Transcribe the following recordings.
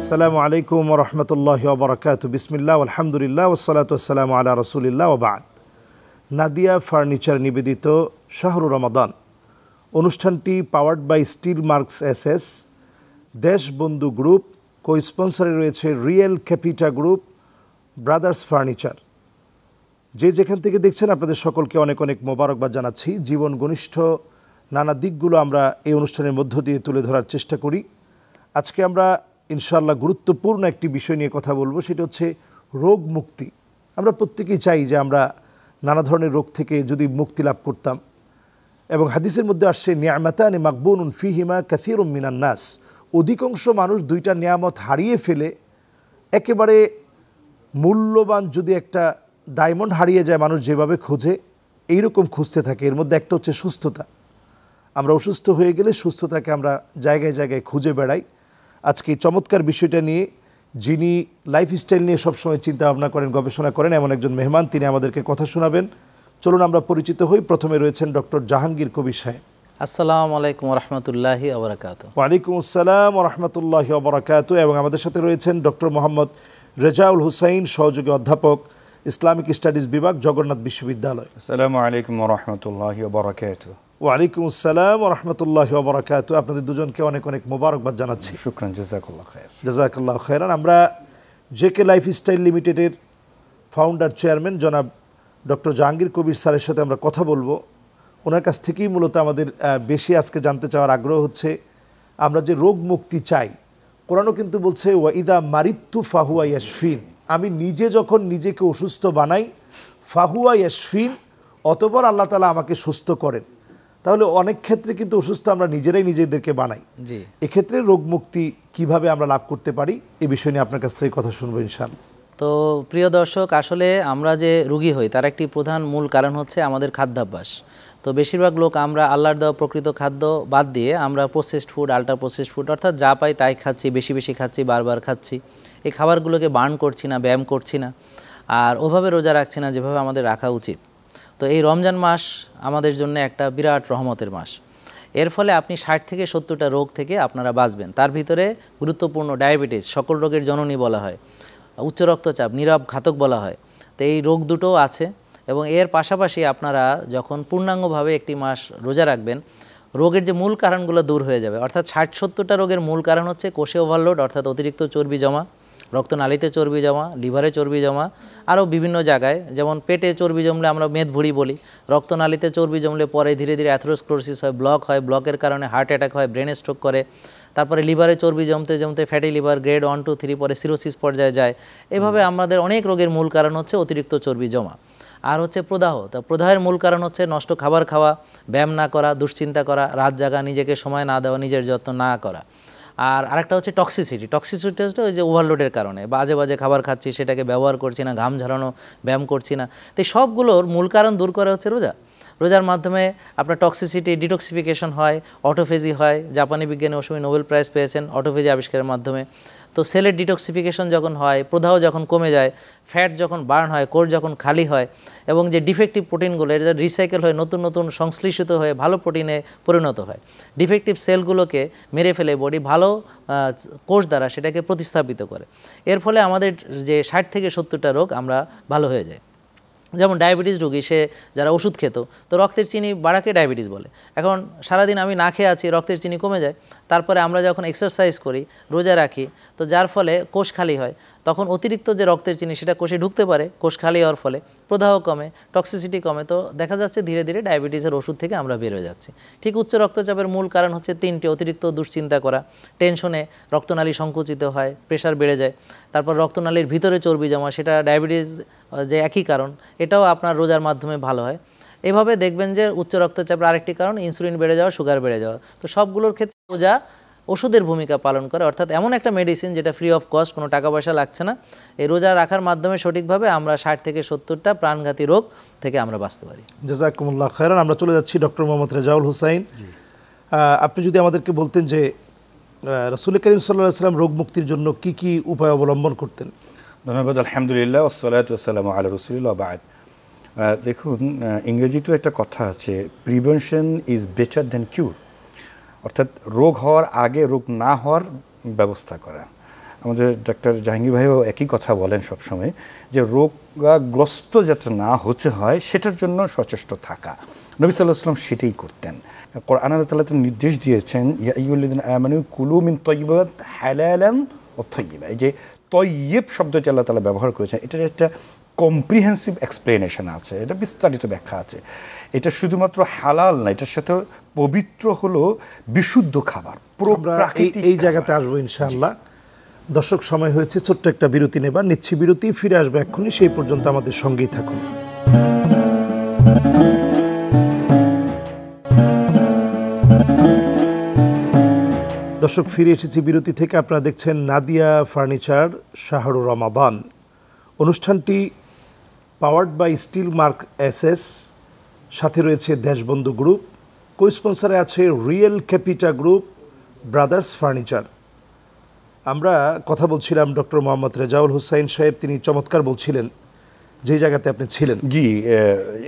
আসসালামু আলাইকুম ওয়া রাহমাতুল্লাহি ওয়া বারাকাতুহু। বিসমিল্লাহ আলহামদুলিল্লাহ ওয়াসসালাতু ওয়াসসালামু আলা রাসূলিল্লাহ ওয়া বা'দ। নাদিয়া ফার্নিচার নিবেদিত শাহরু রমাদান অনুষ্ঠানটি powered by steel marks SS, Deshbandhu group, co স্পন্সরে রয়েছে real capita group, brothers furniture. যে যেখান থেকে দেখছেন আপনাদের সকলকে অনেক অনেক মোবারকবাদ জানাচ্ছি। জীবন ঘনিষ্ঠ নানা দিকগুলো আমরা এই অনুষ্ঠানের মধ্য দিয়ে তুলে ধরার চেষ্টা করি। আজকে আমরা ইনশাআল্লাহ গুরুত্বপূর্ণ একটি বিষয় নিয়ে কথা বলবো, সেটা হচ্ছে রোগ মুক্তি। আমরা প্রত্যেকেই চাই যে আমরা নানা ধরনের রোগ থেকে যদি মুক্তি লাভ করতাম, এবং হাদিসের মধ্যে আসছে নিয়ামাতানি মাকবুনুন ফিহিমা কাসীরুম মিনান নাস। অধিকাংশ মানুষ দুইটা নিয়ামত হারিয়ে ফেলে, একেবারে মূল্যবান যদি একটা ডায়মন্ড হারিয়ে যায় মানুষ যেভাবে খোঁজে, এইরকম খুঁজতে থাকে। এর মধ্যে একটা হচ্ছে সুস্থতা। আমরা অসুস্থ হয়ে গেলে সুস্থতাকে আমরা জায়গায় জায়গায় খুঁজে বেড়াই। আজকে এই চমৎকার বিষয়টা নিয়ে, যিনি লাইফস্টাইল নিয়ে সবসময় চিন্তা ভাবনা করেন, গবেষণা করেন, এমন একজন মেহমান, তিনি আমাদেরকে কথা শোনাবেন। চলুন আমরা পরিচিত হই। প্রথমে রয়েছেন ডক্টর জাহাঙ্গীর কবির সাহেব। আসসালামু আলাইকুম ওয়া রাহমাতুল্লাহি ওয়া বারাকাতুহু। ওয়া আলাইকুম আসসালাম ওয়া রাহমাতুল্লাহি ওয়া বারাকাতুহু। এবং আমাদের সাথে রয়েছেন ডক্টর মোহাম্মদ রেজাউল হুসাইন, সহযোগী অধ্যাপক, ইসলামিক স্টাডিজ বিভাগ, জগন্নাথ বিশ্ববিদ্যালয়। আসসালামু আলাইকুম ওয়া রাহমাতুল্লাহি ওয়া বারাকাতুহু। ওয়া আলাইকুম আসসালাম ওয়া রাহমাতুল্লাহি ওয়া বারাকাতুহু। আপনাদের দুজনকে অনেক অনেক মোবারকবাদ জানাচ্ছি। শুকরান, জাযাকাল্লাহ খায়র। জাযাকাল্লাহু খায়রান। আমরা জেকে লাইফস্টাইল লিমিটেডের ফাউন্ডার চেয়ারম্যান জনাব ডক্টর জাহাঙ্গীর কবির স্যারের সাথে আমরা কথা বলবো। ওনার কাছ থেকেই মূলত আমাদের বেশি আজকে জানতে চাওয়ার আগ্রহ হচ্ছে, আমরা যে রোগ মুক্তি চাই, কোরআনও কিন্তু বলছে ওয়া ইদা মারিত্তু ফাহুয়া ইয়াশফিন। আমি নিজে যখন নিজেকে অসুস্থ বানাই, ফাহুয়া ইয়াশফিন, অতঃপর আল্লাহ তাআলা আমাকে সুস্থ করেন। তাহলে অনেক ক্ষেত্রে কিন্তু অসুস্থ আমরা নিজেরাই নিজেদেরকে বানাই। জি, এক্ষেত্রে রোগ মুক্তি কিভাবে আমরা লাভ করতে পারি, এই বিষয় নিয়ে আপনার কাছ থেকে কথা শুনবো ইনশাআল্লাহ। তো প্রিয় দর্শক, আসলে আমরা যে রোগী হই তার একটি প্রধান মূল কারণ হচ্ছে আমাদের খাদ্যাভ্যাস। তো বেশিরভাগ লোক আমরা আল্লাহর দেওয়া প্রকৃত খাদ্য বাদ দিয়ে আমরা processed food, ultra processed food, অর্থাৎ যা পাই তাই খাচ্ছি, বেশি বেশি খাচ্ছি, বারবার খাচ্ছি। এই খাবারগুলোকে বার্ন করছি না, ব্যায়াম করছি না, আর ওভাবে রোজা রাখছি না যেভাবে আমাদের রাখা উচিত। তো এই রমজান মাস আমাদের জন্য একটা বিরাট রহমতের মাস। এর ফলে আপনি 60 থেকে 70টা রোগ থেকে আপনারা বাঁচবেন। তার ভিতরে গুরুত্বপূর্ণ ডায়াবেটিস, সকল রোগের জননী বলা হয়, উচ্চ রক্তচাপ নীরব ঘাতক বলা হয়। তো এই রোগ দুটোও আছে, এবং এর পাশাপাশি আপনারা যখন পূর্ণাঙ্গভাবে একটি মাস রোজা রাখবেন, রোগের যে মূল কারণগুলো দূর হয়ে যাবে। অর্থাৎ 60-70টা রোগের মূল কারণ হচ্ছে কোষে ওভারলোড, অর্থাৎ অতিরিক্ত চর্বি জমা, রক্তনালীতে চর্বি জমা, লিভারে চর্বি জমা, আরও বিভিন্ন জায়গায়, যেমন পেটে চর্বি জমলে আমরা মেদভুঁড়ি বলি, রক্তনালীতে চর্বি জমলে পরে ধীরে ধীরে অ্যাথেরোস্ক্লেরোসিস হয়, ব্লক হয়, ব্লকের কারণে হার্ট অ্যাটাক হয়, ব্রেন স্ট্রোক করে। তারপরে লিভারে চর্বি জমতে জমতে ফ্যাটি লিভার গ্রেড 1, 2, 3 পরে সিরোসিস পর্যায়ে যায়। এভাবে আমাদের অনেক রোগের মূল কারণ হচ্ছে অতিরিক্ত চর্বি জমা। আর হচ্ছে প্রদাহ। তো প্রদাহের মূল কারণ হচ্ছে নষ্ট খাবার খাওয়া, ব্যায়াম না করা, দুশ্চিন্তা করা, রাত জাগা, নিজেকে সময় না দেওয়া, নিজের যত্ন না করা। আর আরেকটা হচ্ছে টক্সিসিটি। টক্সিসিটি হচ্ছে ওই যে ওভারলোডের কারণে বাজে বাজে খাবার খাচ্ছি, সেটাকে ব্যবহার করছি না, ঘাম ঝরানো, ব্যায়াম করছি না। তো এই সবগুলোর মূল কারণ দূর করা হচ্ছে রোজা। রোজার মাধ্যমে আপনার টক্সিসিটি ডিটক্সিফিকেশন হয়, অটোফেজি হয়। জাপানি বিজ্ঞানী ওই সময় নোবেল প্রাইজ পেয়েছেন অটোফেজি আবিষ্কারের মাধ্যমে। তো সেলের ডিটক্সিফিকেশন যখন হয়, প্রদাহ যখন কমে যায়, ফ্যাট যখন বার্ন হয়, কোর যখন খালি হয়, এবং যে ডিফেক্টিভ প্রোটিনগুলো এটা রিসাইকেল হয়ে নতুন নতুন সংশ্লেষিত হয়ে ভালো প্রোটিনে পরিণত হয়। ডিফেক্টিভ সেলগুলোকে মেরে ফেলে বডি ভালো কোষ দ্বারা সেটাকে প্রতিস্থাপিত করে। এর ফলে আমাদের যে 60 থেকে 70টা রোগ আমরা ভালো হয়ে যায়। যেমন ডায়াবেটিস রোগী, সে যারা ওষুধ খেত, তো রক্তের চিনি বাড়াকে ডায়াবেটিস বলে। এখন সারাদিন আমি না খেয়ে আছি, রক্তের চিনি কমে যায়। তারপরে আমরা যখন এক্সারসাইজ করি, রোজা রাখি, তো যার ফলে কোষ খালি হয়, তখন অতিরিক্ত যে রক্তের চিনি সেটা কোষে ঢুকতে পারে। কোষ খালি হওয়ার ফলে প্রদাহ কমে, টক্সিসিটি কমে। তো দেখা যাচ্ছে ধীরে ধীরে ডায়াবেটিসের ওষুধ থেকে আমরা বের হয়ে যাচ্ছি। ঠিক উচ্চ রক্তচাপের মূল কারণ হচ্ছে 3টে। অতিরিক্ত দুশ্চিন্তা করা, টেনশনে রক্তনালী সংকুচিত হয়, প্রেশার বেড়ে যায়। তারপর রক্তনালীর ভিতরে চর্বি জমা, সেটা ডায়াবেটিস যে একই কারণ, এটাও আপনার রোজার মাধ্যমে ভালো হয়। এভাবে দেখবেন যে উচ্চ রক্তচাপের আরেকটি কারণ ইনসুলিন বেড়ে যাওয়া, সুগার বেড়ে যাওয়া। তো সবগুলোর ক্ষেত্রে রোজা ওষুধের ভূমিকা পালন করে, অর্থাৎ এমন একটা মেডিসিন যেটা ফ্রি অফ কস্ট, কোনো টাকা পয়সা লাগছে না। এই রোজা রাখার মাধ্যমে সঠিকভাবে আমরা 60 থেকে 70টা প্রাণঘাতী রোগ থেকে আমরা বাঁচতে পারি। জাযাকুমুল্লাহ খায়রান। আমরা চলে যাচ্ছি ডক্টর মোহাম্মদ রেজাউল হুসাইন। আপনি যদি আমাদেরকে বলতেন যে রাসূল করিম সাল্লাল্লাহু আলাইহি ওয়াসাল্লাম রোগ মুক্তির জন্য কি কি উপায় অবলম্বন করতেন? ধন্যবাদ। আলহামদুলিল্লাহ ওয়াসসালাতু ওয়াসসালামু আলা রাসূলিল্লাহ ওয়া বা'দ। দেখুন, ইংরেজিতেও একটা কথা আছে, প্রিভেনশন ইজ বেটার দ্যান কিউর, অর্থাৎ রোগ হওয়ার আগে রোগ না হওয়ার ব্যবস্থা করা। আমাদের ডাক্তার জাহাঙ্গীর ভাইও একই কথা বলেন সবসময়, যে রোগাগ্রস্ত যাতে না হতে হয় সেটার জন্য সচেষ্ট থাকা। নবী সাল্লাল্লাহু আলাইহি ওয়াসাল্লাম সেটাই করতেন। কোরআন আল্লাহ তাআলা নির্দেশ দিয়েছেন, ইয়া আইয়ুহাল্লাযীনা আমানু কুলু মিন তাইয়্যিবাত হালালান ওয়া তাইয়্যিবা। এই যে তয়্যিব শব্দটি আল্লাহ তাআলা ব্যবহার করেছেন, এটার একটা কম্প্রিহেন্সিভ এক্সপ্লেনেশন আছে, এটা বিস্তারিত ব্যাখ্যা আছে। এটা শুধুমাত্র হালাল না, এটার সাথে পবিত্র হলো বিশুদ্ধ খাবার, প্রাকৃতিক। এই জায়গাতে আসবো ইনশাআল্লাহ। দর্শক, সময় হয়েছে ছোট্ট একটা বিরতি নেবার, নিচ্ছি বিরতি, ফিরে আসবে এক্ষুনি, সেই পর্যন্ত আমাদের সঙ্গেই থাকুন। দর্শক, ফিরে এসেছি বিরতি থেকে। আপনারা দেখছেন নাদিয়া ফার্নিচার শাহরু রমাদান। অনুষ্ঠানটি powered by steel mark SS, সাথে রয়েছে দেশবন্ধু গ্রুপ, কো স্পন্সরে আছে real capita group, brothers furniture. আমরা কথা বলছিলাম ডক্টর মোহাম্মদ রেজাউল হোসাইন সাহেব, তিনি চমৎকার বলছিলেন যে জায়গাতে আপনি ছিলেন। জি,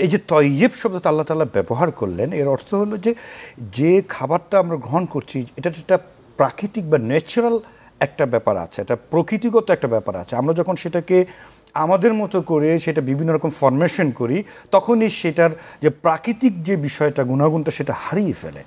এই যে তয়্যিব শব্দটা আল্লাহ তাআলা ব্যবহার করলেন, এর অর্থ হলো যে খাবারটা আমরা গ্রহণ করছি এটা একটা প্রাকৃতিক বা ন্যাচারাল একটা ব্যাপার আছে, এটা প্রকৃতিগত একটা ব্যাপার আছে। আমরা যখন সেটাকে আমাদের মতো করে সেটা বিভিন্ন রকম ফরমেশন করি, তখনই সেটার যে প্রাকৃতিক যে বিষয়টা, গুণাগুণটা, সেটা হারিয়ে ফেলে।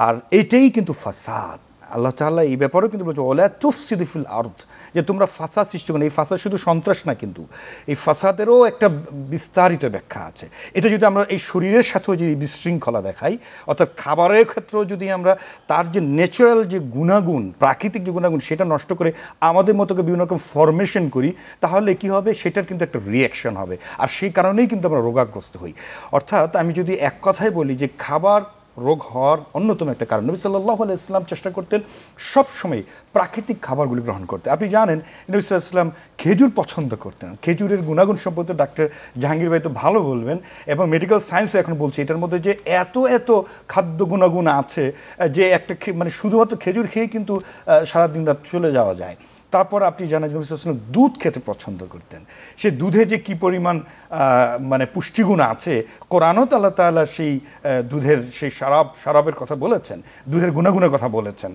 আর এটাই কিন্তু ফাসাদ। আল্লাহ তাআলা এই ব্যাপারেও কিন্তু বলছে, ওয়ালা তুফসিদু ফিল আরদ, যে তোমরা ফাসাদ সৃষ্টি করো। এই ফাসাদ শুধু সন্ত্রাস না, কিন্তু এই ফাসাদেরও একটা বিস্তারিত ব্যাখ্যা আছে। এটা যদি আমরা এই শরীরের সাথেও যদি বিশৃঙ্খলা দেখাই, অর্থাৎ খাবারের ক্ষেত্রেও যদি আমরা তার যে ন্যাচারাল যে গুণাগুণ, প্রাকৃতিক যে গুণাগুণ, সেটা নষ্ট করে আমাদের মতো করে বিভিন্ন রকম ফরমেশন করি, তাহলে কি হবে, সেটার কিন্তু একটা রিয়াকশন হবে। আর সেই কারণেই কিন্তু আমরা রোগাগ্রস্ত হই। অর্থাৎ আমি যদি এক কথায় বলি যে খাবার রোগ হওয়ার অন্যতম একটা কারণ। নবী সাল্লাল্লাহু আলাইহি ওয়াসাল্লাম চেষ্টা করতেন সবসময় প্রাকৃতিক খাবারগুলি গ্রহণ করতে। আপনি জানেন নবী সাল্লাল্লাহু আলাইহি ওয়াসাল্লাম খেজুর পছন্দ করতেন। খেজুরের গুণাগুণ সম্পর্কে ডাক্তার জাহাঙ্গীর ভাই তো ভালো বলবেন, এবং মেডিকেল সায়েন্সও এখন বলছে এটার মধ্যে যে এত খাদ্য গুণাগুণ আছে যে একটা মানে শুধুমাত্র খেজুর খেয়ে কিন্তু সারাদিন রাত চলে যাওয়া যায়। তারপর আপনি জানেন নবী সাল্লাল্লাহু আলাইহি ওয়াসাল্লাম দুধ খেতে পছন্দ করতেন। সে দুধে যে কী পরিমাণ মানে পুষ্টিগুণ আছে, কোরআনও আল্লাহ তাআলা সেই দুধের সেই শরাবের কথা বলেছেন, দুধের গুণাগুণের কথা বলেছেন।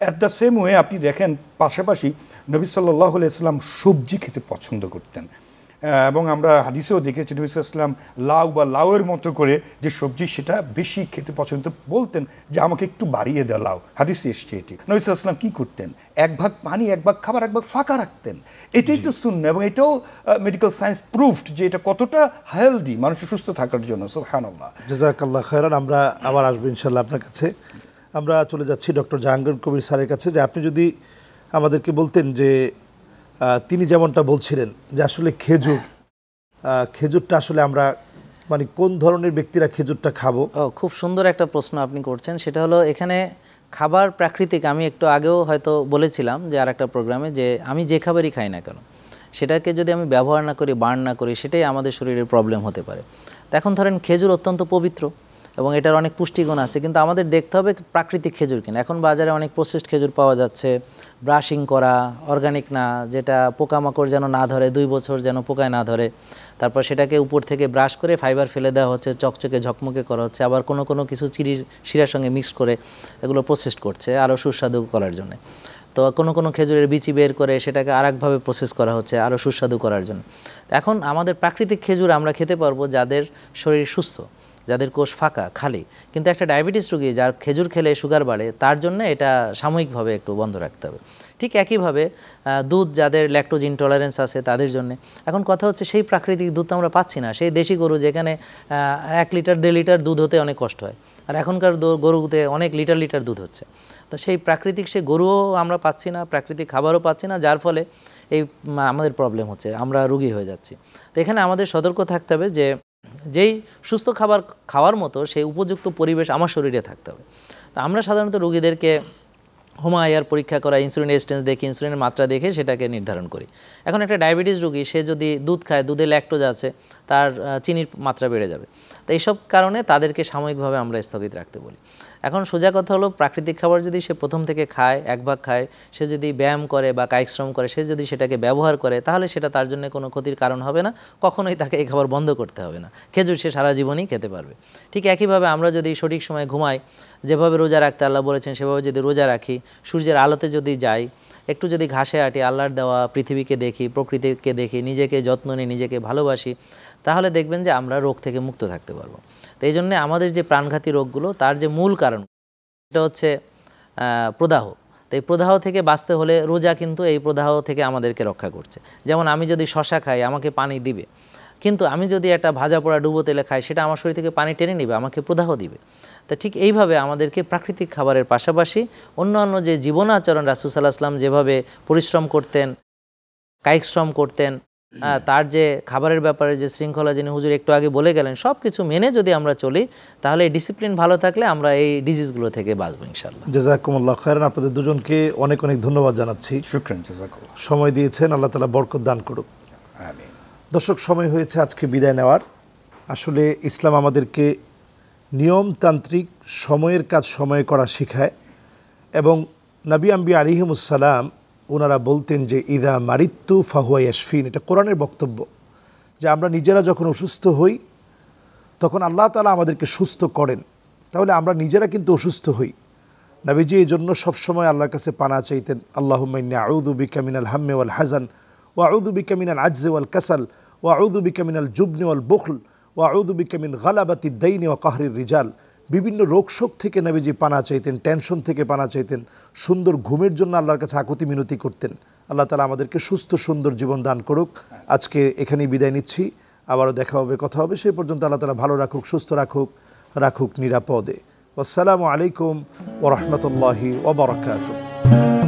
অ্যাট দ্য সেম ওয়ে আপনি দেখেন পাশাপাশি নবী সাল্লাল্লাহু আলাইহি ওয়াসাল্লাম সবজি খেতে পছন্দ করতেন, এবং আমরা হাদিসেও দেখেছি নবী সাল্লাল্লাহু আলাইহি ওয়াসাল্লাম লাউ বা লাউয়ের মতো করে যে সবজি, সেটা বেশি খেতে পছন্দ বলতেন, যে আমাকে একটু বাড়িয়ে দেওয়া লাউ। হাদিসে এসছে এটি। নবী সাল্লাল্লাহু আলাইহি ওয়াসাল্লাম কী করতেন, এক ভাগ পানি, এক ভাগ খাবার, এক ভাগ ফাঁকা রাখতেন। এটাই তো সুন্নাহ, এবং এটাও মেডিকেল সায়েন্স প্রুফড যে এটা কতটা হেলদি মানুষের সুস্থ থাকার জন্য। সুবহানাল্লাহ। জাযাকাল্লাহ খায়রান। আমরা আবার আসবো ইনশাআল্লাহ আপনার কাছে। আমরা চলে যাচ্ছি ডক্টর জাহাঙ্গীর কবির স্যারের কাছে, যে আপনি যদি আমাদেরকে বলতেন যে তিনি যেমনটা বলছিলেন যে আসলে খেজুরটা আসলে আমরা মানে কোন ধরনের ব্যক্তিরা খেজুরটা খাবো। খুব সুন্দর একটা প্রশ্ন আপনি করছেন। সেটা হলো এখানে খাবার প্রাকৃতিক, আমি একটু আগেও হয়তো বলেছিলাম যে আর একটা প্রোগ্রামে, যে আমি যে খাবারই খাই না কেন সেটাকে যদি আমি ব্যবহার না করি, বার্ন না করি, সেটাই আমাদের শরীরের প্রবলেম হতে পারে। তো এখন ধরেন খেজুর অত্যন্ত পবিত্র এবং এটার অনেক পুষ্টিগুণ আছে, কিন্তু আমাদের দেখতে হবে প্রাকৃতিক খেজুর কিনা। এখন বাজারে অনেক প্রসেসড খেজুর পাওয়া যাচ্ছে, ব্রাশিং করা, অর্গানিক না, যেটা পোকামাকড় যেন না ধরে, 2 বছর যেন পোকায় না ধরে, তারপর সেটাকে উপর থেকে ব্রাশ করে ফাইবার ফেলে দেওয়া হচ্ছে, চকচকে ঝকমকে করা হচ্ছে, আবার কোনো কিছু শিরার সঙ্গে মিক্স করে এগুলো প্রসেসড করছে আরও সুস্বাদু করার জন্য। তো কোনো খেজুরের বিচি বের করে সেটাকে আরেকভাবে প্রসেস করা হচ্ছে আরও সুস্বাদু করার জন্য। এখন আমাদের প্রাকৃতিক খেজুর আমরা খেতে পারবো যাদের শরীর সুস্থ, যাদের কোষ ফাঁকা খালি। কিন্তু একটা ডায়াবেটিস রোগী যার খেজুর খেলে সুগার বাড়ে, তার জন্য এটা সাময়িকভাবে একটু বন্ধ রাখতে হবে। ঠিক একইভাবে দুধ যাদের ল্যাকটোজ ইনটলারেন্স আছে তাদের জন্য। এখন কথা হচ্ছে সেই প্রাকৃতিক দুধ তো আমরা পাচ্ছি না। সেই দেশি গরু যেখানে 1 লিটার 1.5 লিটার দুধ হতে অনেক কষ্ট হয়, আর এখনকার গরুতে অনেক লিটার দুধ হচ্ছে। তো সেই প্রাকৃতিক সেই গরুও আমরা পাচ্ছি না, প্রাকৃতিক খাবারও পাচ্ছি না, যার ফলে এই আমাদের প্রবলেম হচ্ছে, আমরা রোগী হয়ে যাচ্ছি। তো এখানে আমাদের সতর্ক থাকতে হবে যে যেই সুস্থ খাবার খাওয়ার মতো সেই উপযুক্ত পরিবেশ আমার শরীরে থাকতে হবে। তো আমরা সাধারণত রোগীদেরকে হোমায়ার পরীক্ষা করা, ইনসুলিন রেজিস্ট্যান্স দেখে, ইনসুলিনের মাত্রা দেখে সেটাকে নির্ধারণ করি। এখন একটা ডায়াবেটিস রোগী, সে যদি দুধ খায়, দুধে ল্যাকটোজ আছে, তার চিনির মাত্রা বেড়ে যাবে। তো এইসব কারণে তাদেরকে সাময়িকভাবে আমরা স্থগিত রাখতে বলি। এখন সোজা কথা হলো, প্রাকৃতিক খাবার যদি সে প্রথম থেকে খায়, 1 ভাগ খায়, সে যদি ব্যায়াম করে বা কায়িক শ্রম করে, সে যদি সেটাকে ব্যবহার করে, তাহলে সেটা তার জন্য কোনো ক্ষতির কারণ হবে না। কখনোই তাকে এই খাবার বন্ধ করতে হবে না। খেজুর সে সারা জীবনই খেতে পারবে। ঠিক একইভাবে আমরা যদি সঠিক সময় ঘুমাই, যেভাবে রোজা রাখতে আল্লাহ বলেছেন সেভাবে যদি রোজা রাখি, সূর্যের আলোতে যদি যাই, একটু যদি ঘাসে হাঁটি, আল্লাহর দেওয়া পৃথিবীকে দেখি, প্রকৃতিকে দেখি, নিজেকে যত্ন নিই, নিজেকে ভালোবাসি, তাহলে দেখবেন যে আমরা রোগ থেকে মুক্ত থাকতে পারবো। তো এই জন্যে আমাদের যে প্রাণঘাতী রোগগুলো তার যে মূল কারণ এটা হচ্ছে প্রদাহ। তো এই প্রদাহ থেকে বাঁচতে হলে রোজা কিন্তু এই প্রদাহ থেকে আমাদেরকে রক্ষা করছে। যেমন আমি যদি শশা খাই আমাকে পানি দিবে, কিন্তু আমি যদি একটা ভাজা পোড়া ডুবো তেলে খাই সেটা আমার শরীর থেকে পানি টেনে নিবে, আমাকে প্রদাহ দিবে। তো ঠিক এইভাবে আমাদেরকে প্রাকৃতিক খাবারের পাশাপাশি অন্যান্য যে জীবনাচরণ রাসূল সাল্লাল্লাহু আলাইহি ওয়াসাল্লাম যেভাবে পরিশ্রম করতেন, কায়িক শ্রম করতেন, তার যে খাবারের ব্যাপারে যে শৃঙ্খলা যিনি হুজুর একটু আগে বলে গেলেন, সব কিছু মেনে যদি আমরা চলি তাহলে এই ডিসিপ্লিন ভালো থাকলে আমরা এই ডিজিজগুলো থেকে বাঁচবো ইনশাআল্লাহ। জাযাকুমুল্লাহ খায়রান। আপনাদের দুজনকে অনেক অনেক ধন্যবাদ জানাচ্ছি। শুকরান, জাযাকাল্লাহ। সময় দিয়েছেন, আল্লাহ তাআলা বরকত দান করুক। আমিন। দর্শক, সময় হয়েছে আজকে বিদায় নেওয়ার। আসলে ইসলাম আমাদেরকে নিয়মতান্ত্রিক সময়ের কাজ সময়ে করা শেখায়, এবং নবী আম্বিয়া আলাইহিমুসসালাম ওনারা বলতেন যে ইদা মারিত্তু ফাহুয়া ইয়াশফিন। এটা কোরআনের বক্তব্য যে আমরা নিজেরা যখন অসুস্থ হই তখন আল্লাহ তাআলা আমাদেরকে সুস্থ করেন, তাহলে আমরা নিজেরা কিন্তু অসুস্থ হই। নবীজি এই জন্য সবসময় আল্লাহর কাছে পানা চাইতেন, আল্লাহুম্মা ইন্নী আউযু বিকা মিনাল হাম্মি ওয়াল হাযান ওয়া আউযু বিকা মিনাল আজজি ওয়াল কাসাল ওয়া আউযু বিকা মিনাল জুবনি ওয়াল বুখল ওয়া আউযু বিকা মিন গালাবাতিদ দাইনি ওয়া কাহরির রিজাল। বিভিন্ন রোগশোক থেকে নবীজি পানা চাইতেন, টেনশন থেকে পানা চাইতেন, সুন্দর ঘুমের জন্য আল্লাহর কাছে আকুতি মিনতি করতেন। আল্লাহ তাআলা আমাদেরকে সুস্থ সুন্দর জীবন দান করুক। আজকে এখানেই বিদায় নিচ্ছি, আবারও দেখা হবে, কথা হবে। সেই পর্যন্ত আল্লাহ তাআলা ভালো রাখুক, সুস্থ রাখুক নিরাপদে। আসসালামু আলাইকুম ওয়া রাহমাতুল্লাহি ওয়া বারাকাতুহু।